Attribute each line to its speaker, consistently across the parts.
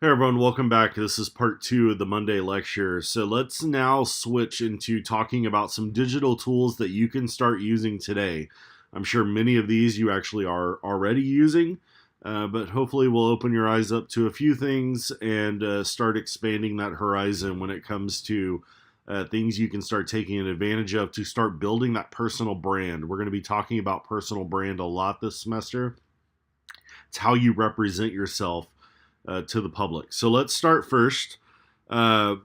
Speaker 1: Hey everyone, welcome back. This is part two of the Monday lecture. So let's now switch into talking about some digital tools that you can start using today. I'm sure many of these you actually are already using, but hopefully we'll open your eyes up to a few things and start expanding that horizon when it comes to things you can start taking advantage of to start building that personal brand. We're going to be talking about personal brand a lot this semester. It's how you represent yourself to the public. So let's start first uh,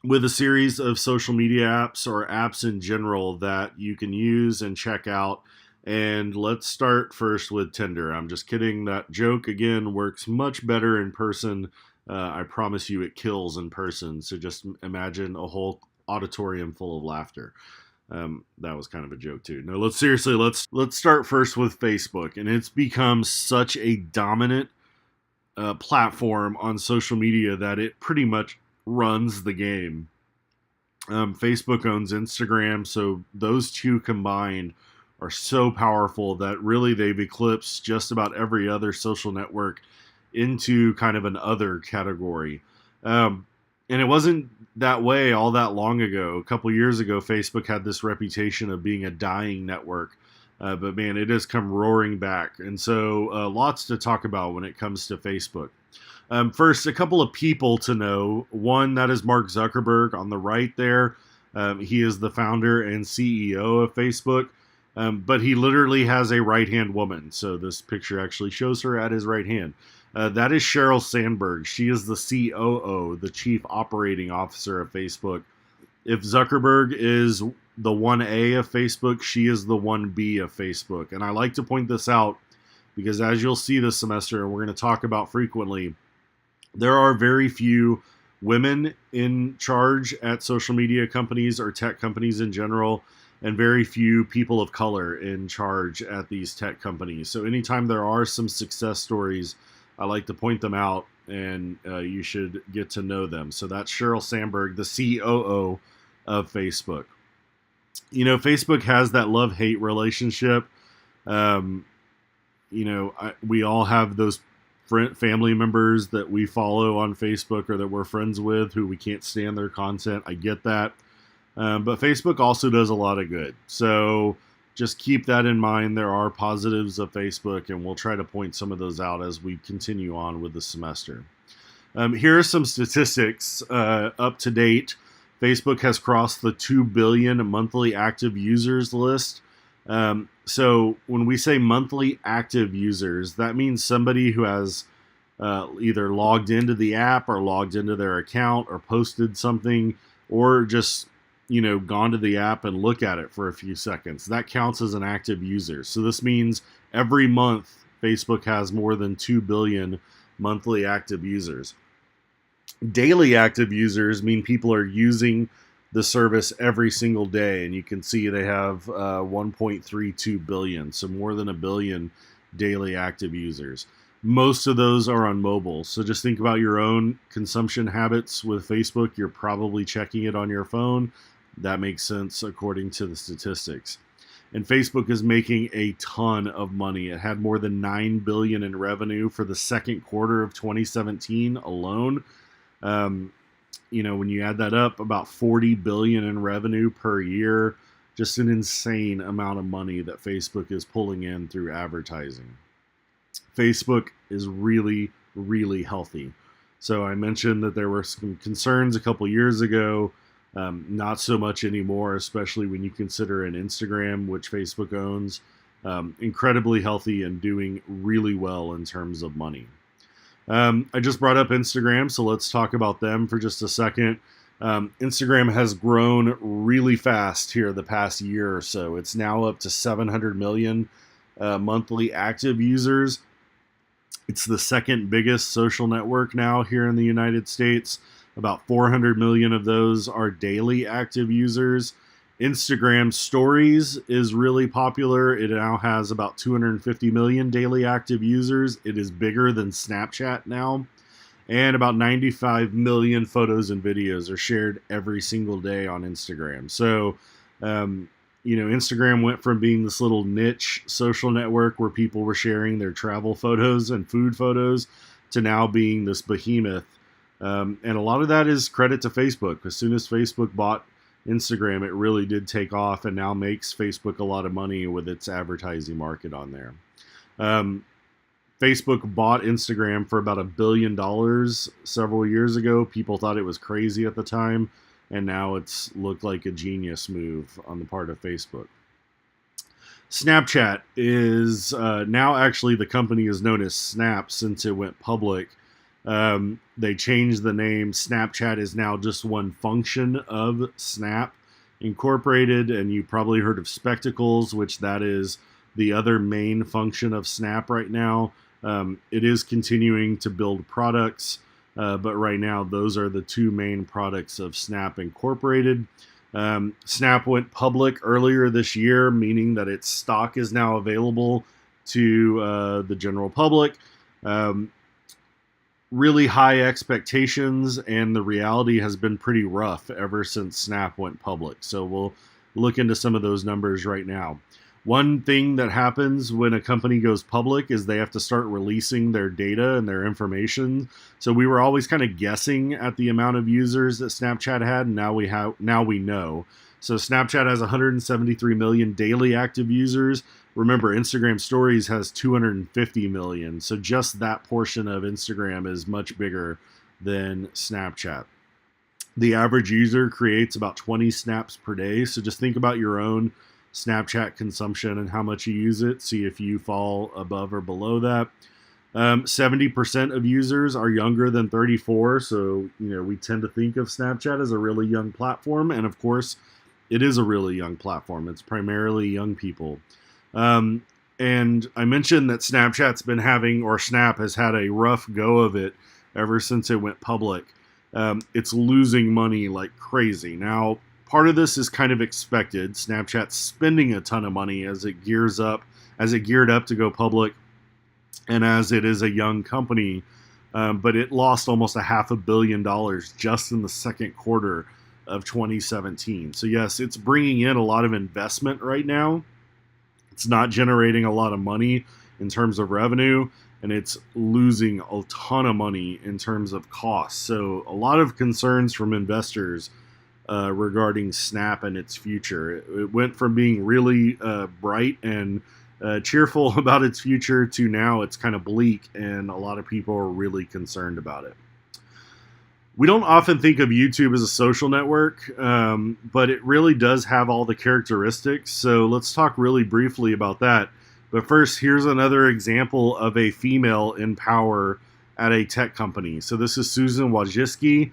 Speaker 1: with a series of social media apps or apps in general that you can use and check out. And let's start first with Tinder. I'm just kidding. That joke, again, works much better in person. I promise you it kills in person. So just imagine a whole auditorium full of laughter. That was kind of a joke too. No, let's start first with Facebook, and it's become such a dominant platform on social media that it pretty much runs the game. Facebook owns Instagram, so those two combined are so powerful that really they've eclipsed just about every other social network into kind of an other category. And it wasn't that way all that long ago. A couple years ago, Facebook had this reputation of being a dying network. But man, it has come roaring back. And so lots to talk about when it comes to Facebook. First, a couple of people to know. One, that is Mark Zuckerberg on the right there. He is the founder and CEO of Facebook. But he literally has a right-hand woman. So this picture actually shows her at his right hand. That is Sheryl Sandberg. She is the COO, the Chief Operating Officer of Facebook. If Zuckerberg is the 1A of Facebook, she is the 1B of Facebook. And I like to point this out because as you'll see this semester, and we're going to talk about frequently, there are very few women in charge at social media companies or tech companies in general, and very few people of color in charge at these tech companies. So anytime there are some success stories, I like to point them out, and you should get to know them. So that's Sheryl Sandberg, the COO of Facebook. You know, Facebook has that love-hate relationship. We all have those family members that we follow on Facebook or that we're friends with who we can't stand their content. I get that. But Facebook also does a lot of good. So just keep that in mind. There are positives of Facebook, and we'll try to point some of those out as we continue on with the semester. Here are some statistics up to date. Facebook has crossed the 2 billion monthly active users list. So when we say monthly active users, that means somebody who has either logged into the app or logged into their account or posted something or just gone to the app and look at it for a few seconds. That counts as an active user. So this means every month Facebook has more than 2 billion monthly active users. Daily active users mean people are using the service every single day, and you can see they have 1.32 billion, so more than a billion daily active users. Most of those are on mobile, so just think about your own consumption habits with Facebook. You're probably checking it on your phone. That makes sense according to the statistics. And Facebook is making a ton of money. It had more than 9 billion in revenue for the second quarter of 2017 alone. When you add that up, about 40 billion in revenue per year, just an insane amount of money that Facebook is pulling in through advertising. Facebook is really, really healthy. So I mentioned that there were some concerns a couple years ago, not so much anymore, especially when you consider an Instagram, which Facebook owns, incredibly healthy and doing really well in terms of money. I just brought up Instagram, so let's talk about them for just a second. Instagram has grown really fast here the past year or so. It's now up to 700 million monthly active users. It's the second biggest social network now here in the United States. About 400 million of those are daily active users. Instagram Stories is really popular. It now has about 250 million daily active users. It is bigger than Snapchat now. And about 95 million photos and videos are shared every single day on Instagram. So, Instagram went from being this little niche social network where people were sharing their travel photos and food photos to now being this behemoth. And a lot of that is credit to Facebook. As soon as Facebook bought Instagram, it really did take off and now makes Facebook a lot of money with its advertising market on there. Facebook bought Instagram for about $1 billion several years ago. People thought it was crazy at the time, and now it's looked like a genius move on the part of Facebook. Snapchat is now actually the company is known as Snap since it went public. They changed the name. Snapchat is now just one function of Snap Incorporated, and you probably heard of Spectacles, which that is the other main function of Snap right now. It is continuing to build products, but right now those are the two main products of Snap Incorporated. Snap went public earlier this year, meaning that its stock is now available to the general public. Really high expectations, and the reality has been pretty rough ever since Snap went public. So we'll look into some of those numbers right now. One thing that happens when a company goes public is they have to start releasing their data and their information. So we were always kind of guessing at the amount of users that Snapchat had, and now we know. So Snapchat has 173 million daily active users. Remember, Instagram Stories has 250 million. So just that portion of Instagram is much bigger than Snapchat. The average user creates about 20 snaps per day. So just think about your own Snapchat consumption and how much you use it. See if you fall above or below that. 70% of users are younger than 34. So, we tend to think of Snapchat as a really young platform. And of course, it is a really young platform. It's primarily young people. And I mentioned that Snapchat's been Snap has had a rough go of it ever since it went public. It's losing money like crazy. Now, part of this is kind of expected. Snapchat's spending a ton of money as it geared up to go public, and as it is a young company. But it lost almost $500 million just in the second quarter of 2017. So yes, it's bringing in a lot of investment right now. It's not generating a lot of money in terms of revenue, and it's losing a ton of money in terms of costs. So a lot of concerns from investors regarding Snap and its future. It went from being really bright and cheerful about its future to now it's kind of bleak, and a lot of people are really concerned about it. We don't often think of YouTube as a social network, but it really does have all the characteristics. So let's talk really briefly about that. But first, here's another example of a female in power at a tech company. So this is Susan Wojcicki.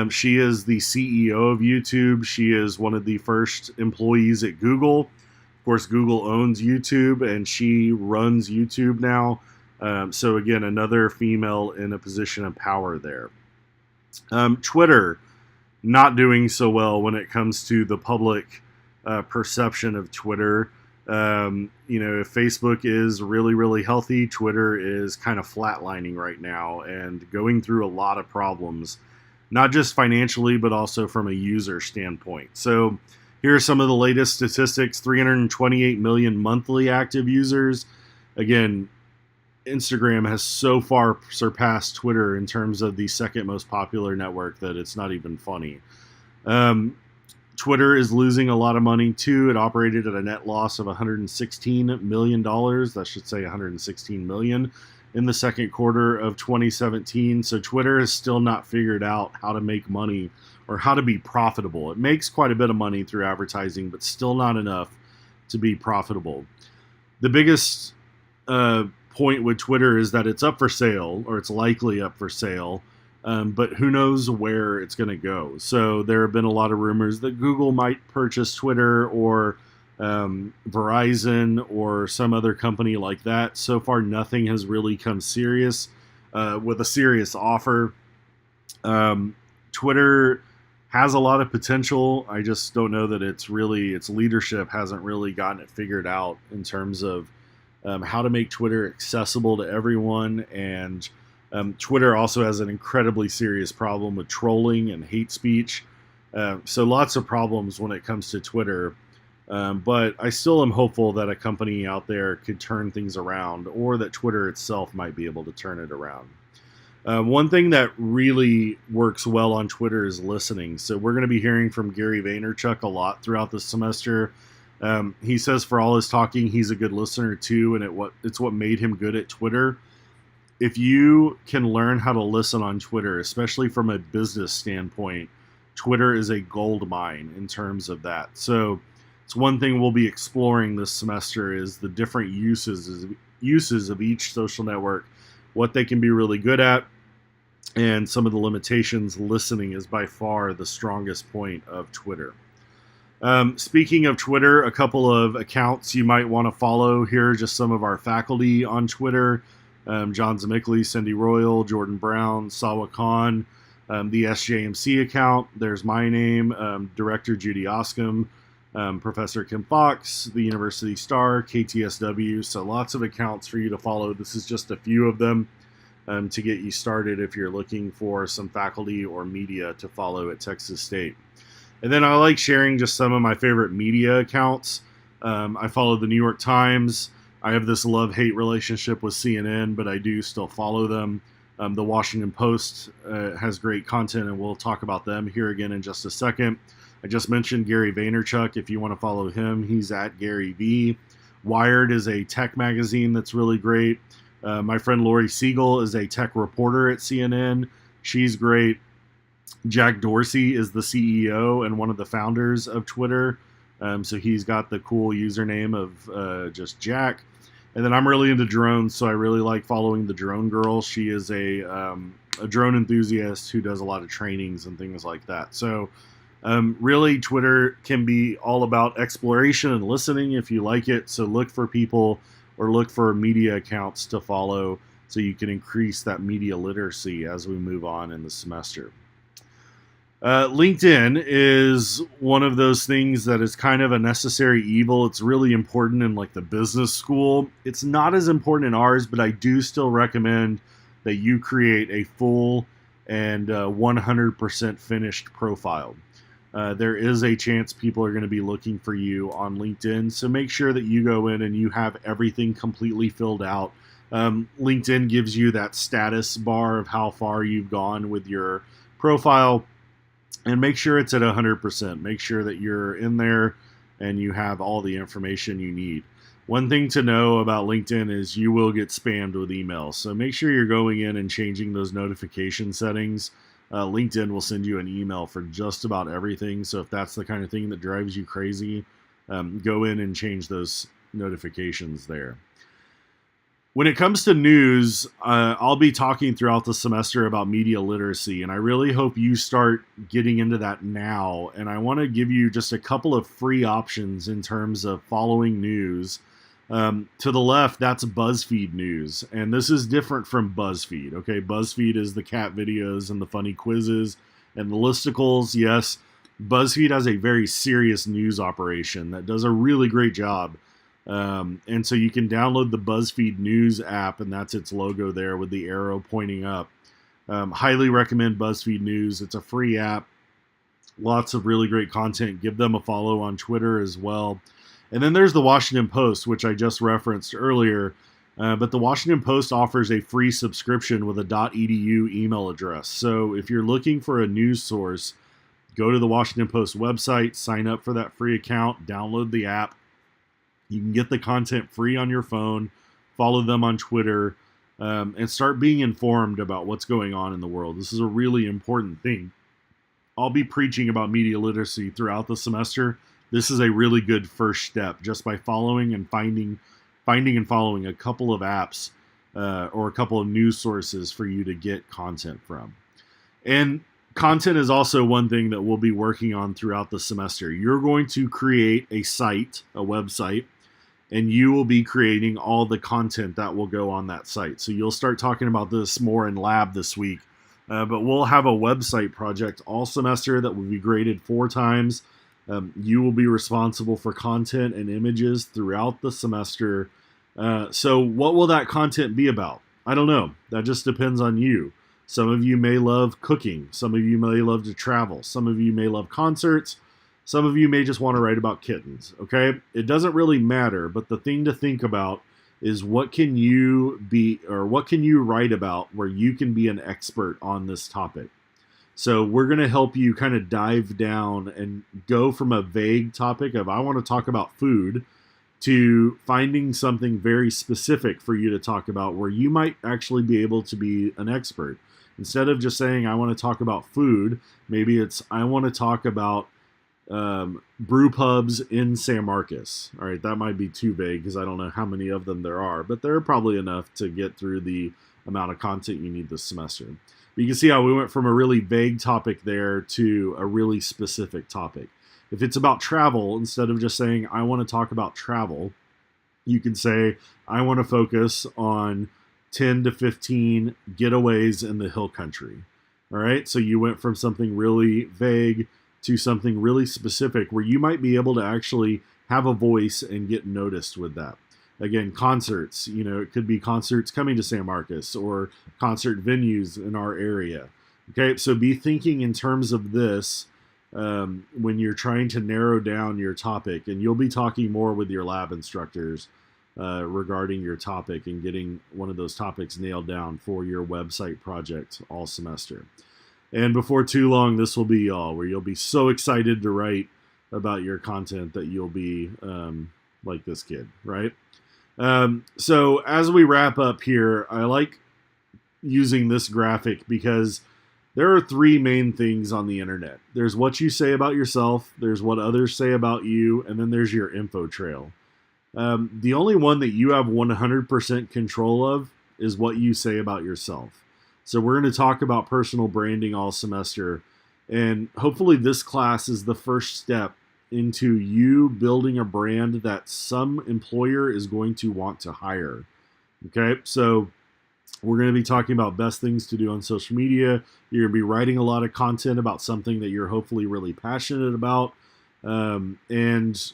Speaker 1: She is the CEO of YouTube. She is one of the first employees at Google. Of course, Google owns YouTube, and she runs YouTube now. So again, another female in a position of power there. Twitter, not doing so well when it comes to the public perception of Twitter. If Facebook is really, really healthy, Twitter is kind of flatlining right now and going through a lot of problems, not just financially, but also from a user standpoint. So here are some of the latest statistics. 328 million monthly active users. Again, Instagram has so far surpassed Twitter in terms of the second most popular network that it's not even funny. Twitter is losing a lot of money too. It operated at a net loss of $116 million. That should say 116 million in the second quarter of 2017. So Twitter has still not figured out how to make money or how to be profitable. It makes quite a bit of money through advertising, but still not enough to be profitable. The biggest point with Twitter is that it's up for sale, or it's likely up for sale, but who knows where it's going to go. So there have been a lot of rumors that Google might purchase Twitter, or Verizon, or some other company like that. So far, nothing has really come serious with a serious offer. Twitter has a lot of potential. I just don't know that its leadership hasn't really gotten it figured out in terms of how to make Twitter accessible to everyone. And Twitter also has an incredibly serious problem with trolling and hate speech. So lots of problems when it comes to Twitter. But I still am hopeful that a company out there could turn things around, or that Twitter itself might be able to turn it around. One thing that really works well on Twitter is listening. So we're going to be hearing from Gary Vaynerchuk a lot throughout the semester. He says for all his talking, he's a good listener too, and it's what made him good at Twitter. If you can learn how to listen on Twitter, especially from a business standpoint, Twitter is a gold mine in terms of that. So it's one thing we'll be exploring this semester is the different uses of each social network, what they can be really good at, and some of the limitations. Listening is by far the strongest point of Twitter. Speaking of Twitter, a couple of accounts you might want to follow. Here are just some of our faculty on Twitter. John Zamickley, Cindy Royal, Jordan Brown, Sawa Khan, the SJMC account. There's my name, Director Judy Oscom, Professor Kim Fox, the University Star, KTSW. So lots of accounts for you to follow. This is just a few of them to get you started if you're looking for some faculty or media to follow at Texas State. And then I like sharing just some of my favorite media accounts. I follow the New York Times. I have this love-hate relationship with CNN, but I do still follow them. The Washington Post has great content, and we'll talk about them here again in just a second. I just mentioned Gary Vaynerchuk. If you want to follow him, he's at Gary V. Wired is a tech magazine that's really great. My friend Lori Siegel is a tech reporter at CNN. She's great. Jack Dorsey is the CEO and one of the founders of Twitter. So he's got the cool username of just Jack. And then I'm really into drones, so I really like following the Drone Girl. She is a drone enthusiast who does a lot of trainings and things like that. So really, Twitter can be all about exploration and listening if you like it. So look for people or look for media accounts to follow so you can increase that media literacy as we move on in the semester. LinkedIn is one of those things that is kind of a necessary evil. It's really important in like the business school. It's not as important in ours, but I do still recommend that you create a full and 100% finished profile. There is a chance people are going to be looking for you on LinkedIn, so make sure that you go in and you have everything completely filled out. LinkedIn gives you that status bar of how far you've gone with your profile. And make sure it's at 100%. Make sure that you're in there and you have all the information you need. One thing to know about LinkedIn is you will get spammed with emails. So make sure you're going in and changing those notification settings. LinkedIn will send you an email for just about everything. So if that's the kind of thing that drives you crazy, go in and change those notifications there. When it comes to news, I'll be talking throughout the semester about media literacy, and I really hope you start getting into that now. And I want to give you just a couple of free options in terms of following news. To the left, that's BuzzFeed News, and this is different from BuzzFeed. Okay, BuzzFeed is the cat videos and the funny quizzes and the listicles. Yes, BuzzFeed has a very serious news operation that does a really great job. And so you can download the BuzzFeed News app, and that's its logo there with the arrow pointing up. Highly recommend BuzzFeed News. It's a free app. Lots of really great content. Give them a follow on Twitter as well. And then there's the Washington Post, which I just referenced earlier. But the Washington Post offers a free subscription with a .edu email address. So if you're looking for a news source, go to the Washington Post website, sign up for that free account, download the app. You can get the content free on your phone, follow them on Twitter, and start being informed about what's going on in the world. This is a really important thing. I'll be preaching about media literacy throughout the semester. This is a really good first step just by following and finding and following a couple of apps or a couple of news sources for you to get content from. And content is also one thing that we'll be working on throughout the semester. You're going to create a site, a website, and you will be creating all the content that will go on that site. So you'll start talking about this more in lab this week. But we'll have a website project all semester that will be graded 4 times. You will be responsible for content and images throughout the semester. So what will that content be about? I don't know. That just depends on you. Some of you may love cooking. Some of you may love to travel. Some of you may love concerts. Some of you may just want to write about kittens, okay? It doesn't really matter, but the thing to think about is what can you be, or what can you write about where you can be an expert on this topic. So we're going to help you kind of dive down and go from a vague topic of I want to talk about food to finding something very specific for you to talk about where you might actually be able to be an expert. Instead of just saying I want to talk about food, maybe it's I want to talk about brew pubs in San Marcos. All right, that might be too vague because I don't know how many of them there are, but there are probably enough to get through the amount of content you need this semester. But you can see how we went from a really vague topic there to a really specific topic. If it's about travel, instead of just saying, I want to talk about travel, you can say, I want to focus on 10 to 15 getaways in the hill country. All right, so you went from something really vague to something really specific where you might be able to actually have a voice and get noticed with that. Again, concerts, it could be concerts coming to San Marcos or concert venues in our area. Okay, so be thinking in terms of this when you're trying to narrow down your topic, and you'll be talking more with your lab instructors regarding your topic and getting one of those topics nailed down for your website project all semester. And before too long, this will be all where you'll be so excited to write about your content that you'll be like this kid, right? So as we wrap up here, I like using this graphic because there are three main things on the internet. There's what you say about yourself, there's what others say about you, and then there's your info trail. The only one that you have 100% control of is what you say about yourself. So we're going to talk about personal branding all semester, and hopefully this class is the first step into you building a brand that some employer is going to want to hire. Okay, so we're going to be talking about best things to do on social media. You're going to be writing a lot of content about something that you're hopefully really passionate about, and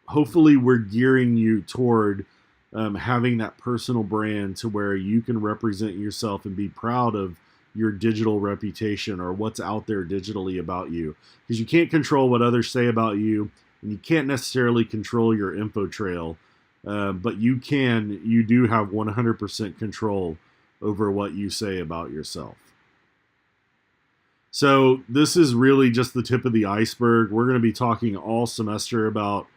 Speaker 1: hopefully we're gearing you toward having that personal brand to where you can represent yourself and be proud of your digital reputation or what's out there digitally about you. Because you can't control what others say about you, and you can't necessarily control your info trail, but you do have 100% control over what you say about yourself. So this is really just the tip of the iceberg. We're going to be talking all semester about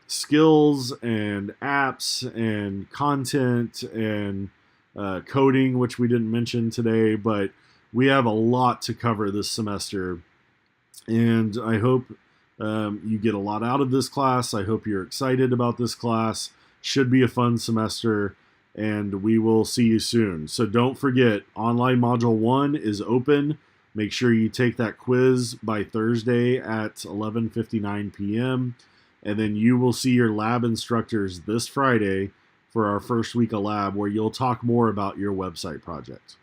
Speaker 1: skills and apps and content and coding, which we didn't mention today, but we have a lot to cover this semester, and I hope you get a lot out of this class. I hope you're excited about this class. Should be a fun semester, and we will see you soon. So don't forget, online module 1 is open. Make sure you take that quiz by Thursday at 11:59 p.m. And then you will see your lab instructors this Friday for our first week of lab, where you'll talk more about your website project.